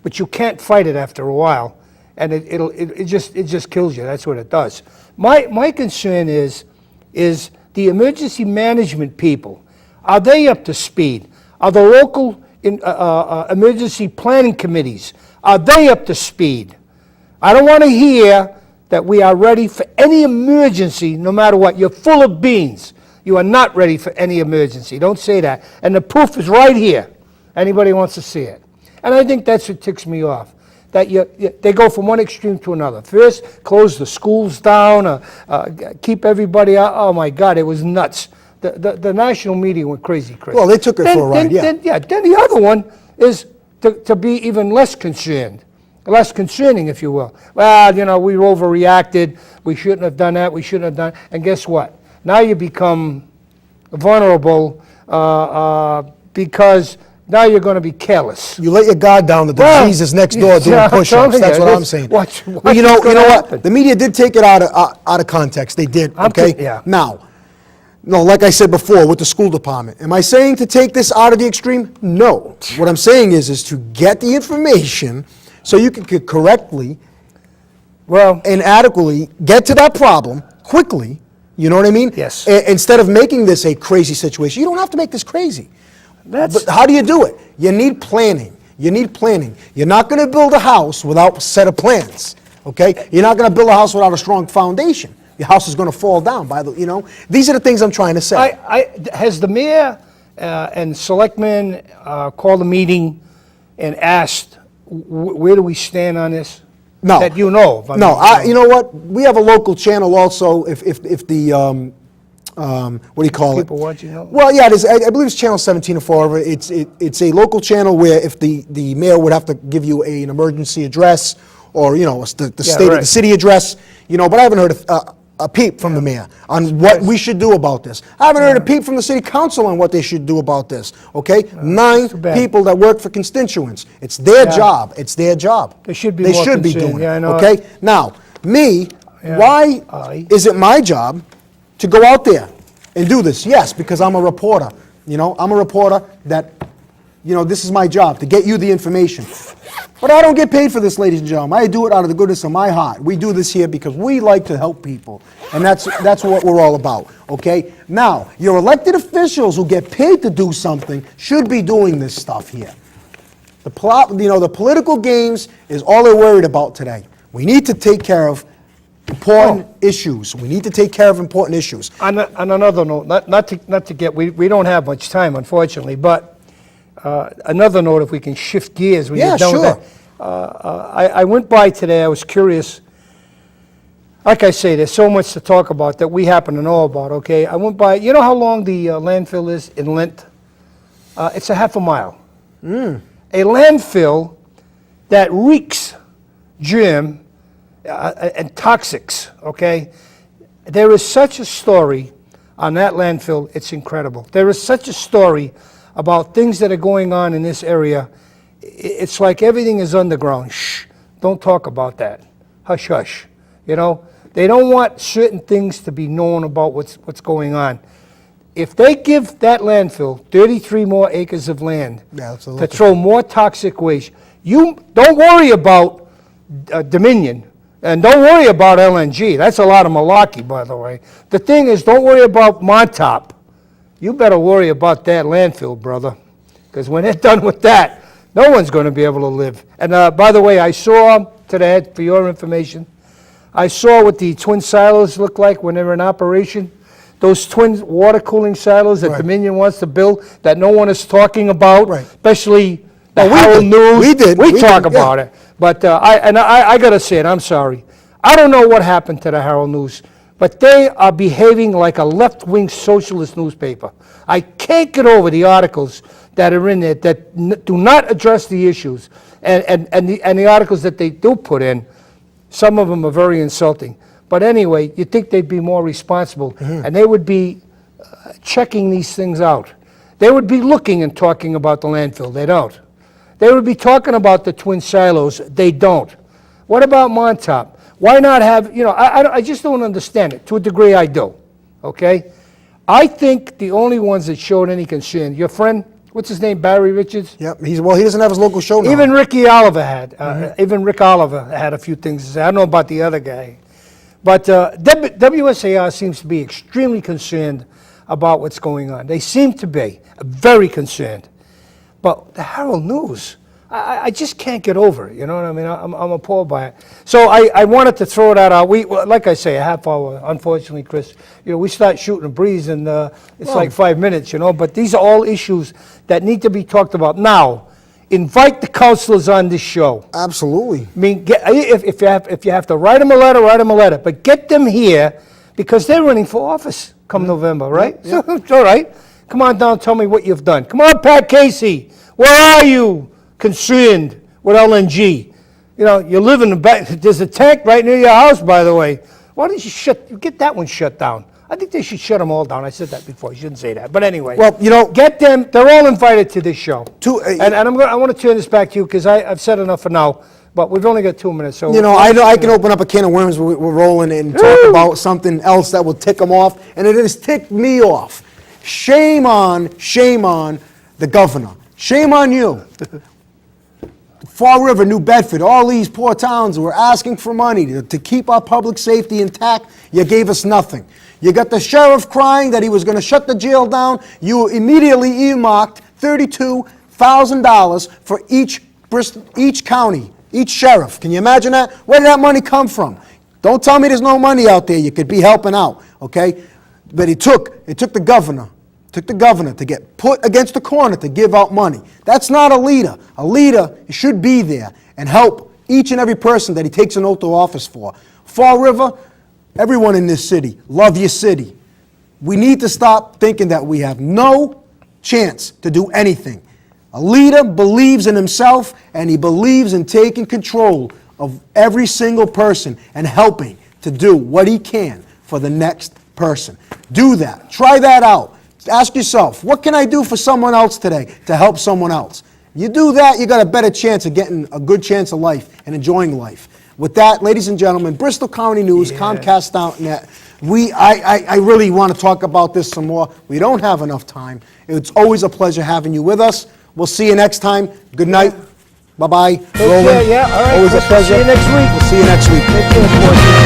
but you can't fight it after a while, and it just kills you. That's what it does. My concern is the emergency management people. Are they up to speed? Are the local emergency planning committees, are they up to speed? I don't want to hear that we are ready for any emergency, no matter what. You're full of beans. You are not ready for any emergency. Don't say that. And the proof is right here. Anybody wants to see it. And I think that's what ticks me off, that they go from one extreme to another. First, close the schools down, keep everybody out. Oh, my God, it was nuts. The national media went crazy, Chris. Well, they took it for a ride, Then the other one is to be even less concerned, less concerning, if you will. Well, you know, we overreacted. We shouldn't have done that. We shouldn't have done. And guess what? Now you become vulnerable because now you're going to be careless. You let your guard down that the disease is next door doing push-ups. That's what I'm saying. Well, you know what? The media did take it out of context. They did. Okay. Now, no, like I said before, with the school department, am I saying to take this out of the extreme? No. What I'm saying is to get the information so you can correctly, and adequately get to that problem quickly. You know what I mean? Yes. Instead of making this a crazy situation, you don't have to make this crazy. But how do you do it? You need planning. You need planning. You're not going to build a house without a set of plans, okay? You're not going to build a house without a strong foundation. Your house is going to fall down by the, you know? These are the things I'm trying to say. Has the mayor and selectmen called a meeting and asked, where do we stand on this? No. That you know of? You know what? We have a local channel also, if the, what do you call it? People watching? Well, yeah, it is. I believe it's Channel 17 or 4. It's a local channel where if the mayor would have to give you an emergency address or, you know, the state of the city address, you know, but I haven't heard a peep from the mayor on what we should do about this. I haven't heard a peep from the city council on what they should do about this, okay? 9 people that work for constituents. It's their job. It's their job. They should be doing it, okay? Now, why is it my job to go out there and do this? Yes, because I'm a reporter. You know, I'm a reporter that, you know, this is my job, to get you the information. But I don't get paid for this, ladies and gentlemen. I do it out of the goodness of my heart. We do this here because we like to help people. And that's what we're all about, okay? Now, your elected officials who get paid to do something should be doing this stuff here. The political games is all they're worried about today. We need to take care of important issues. We need to take care of important issues. On another note, not to get, we don't have much time, unfortunately, but another note, if we can shift gears. Yeah, sure. I went by today, I was curious. Like I say, there's so much to talk about that we happen to know about, okay? I went by, you know how long the landfill is in length? It's a half a mile. A landfill that reeks germ and toxics, okay? There is such a story on that landfill, it's incredible. There is such a story about things that are going on in this area. It's like everything is underground. Shh, don't talk about that. Hush, hush. You know, they don't want certain things to be known about what's going on. If they give that landfill 33 more acres of land to throw more toxic waste, you don't worry about Dominion, and don't worry about LNG. That's a lot of malarkey, by the way. The thing is, don't worry about Montauk. You better worry about that landfill, brother, because when they're done with that, no one's going to be able to live. And by the way, I saw today, for your information, I saw what the twin silos look like when they're in operation. Those twin water cooling silos that Dominion wants to build that no one is talking about, especially the Herald News. We talk about it. But I got to say it, I'm sorry. I don't know what happened to the Herald News, but they are behaving like a left-wing socialist newspaper. I can't get over the articles that are in there that do not address the issues, and the articles that they do put in, some of them are very insulting. But anyway, you'd think they'd be more responsible, and they would be checking these things out. They would be looking and talking about the landfill. They don't. They would be talking about the twin silos. They don't. What about Montauk? Why not have, you know, I just don't understand it. To a degree, I do, okay? I think the only ones that showed any concern, your friend what's his name, Barry Richards? Yep, he doesn't have his local show now. Even Rick Oliver had a few things to say. I don't know about the other guy. But WSAR seems to be extremely concerned about what's going on. They seem to be very concerned. But the Herald News, I just can't get over it, you know what I mean? I'm appalled by it. So I wanted to throw that out. Like I say, a half hour, unfortunately, Chris. You know, we start shooting a breeze and it's like 5 minutes, you know. But these are all issues that need to be talked about. Now, invite the councilors on this show. Absolutely. I mean, if you have to write them a letter, write them a letter. But get them here because they're running for office come November, right? Yeah. So it's all right. Come on down, tell me what you've done. Come on, Pat Casey. Where are you concerned with LNG? You know, you live in the back. There's a tank right near your house, by the way. Why don't you get that one shut down? I think they should shut them all down. I said that before. You shouldn't say that. But anyway. Well, you know, get them. They're all invited to this show. And I want to turn this back to you because I've said enough for now. But we've only got 2 minutes. So you know, I can open up a can of worms. We're rolling and talk about something else that will tick them off, and it has ticked me off. Shame on the governor. Shame on you. Fall River, New Bedford, all these poor towns were asking for money to keep our public safety intact. You gave us nothing. You got the sheriff crying that he was going to shut the jail down. You immediately earmarked $32,000 for each county, each sheriff. Can you imagine that? Where did that money come from? Don't tell me there's no money out there. You could be helping out, okay? But it took the governor. Took the governor to get put against the corner to give out money. That's not a leader. A leader should be there and help each and every person that he takes an oath of office for. Fall River, everyone in this city, love your city. We need to stop thinking that we have no chance to do anything. A leader believes in himself and he believes in taking control of every single person and helping to do what he can for the next person. Do that. Try that out. Ask yourself, what can I do for someone else today to help someone else? You do that, you got a better chance of getting a good chance of life and enjoying life. With that, ladies and gentlemen, Bristol County News, Comcast.net. I really want to talk about this some more. We don't have enough time. It's always a pleasure having you with us. We'll see you next time. Good night. Bye-bye. Take care, yeah. All right. Always a pleasure. See you next week. We'll see you next week. Take care, boys.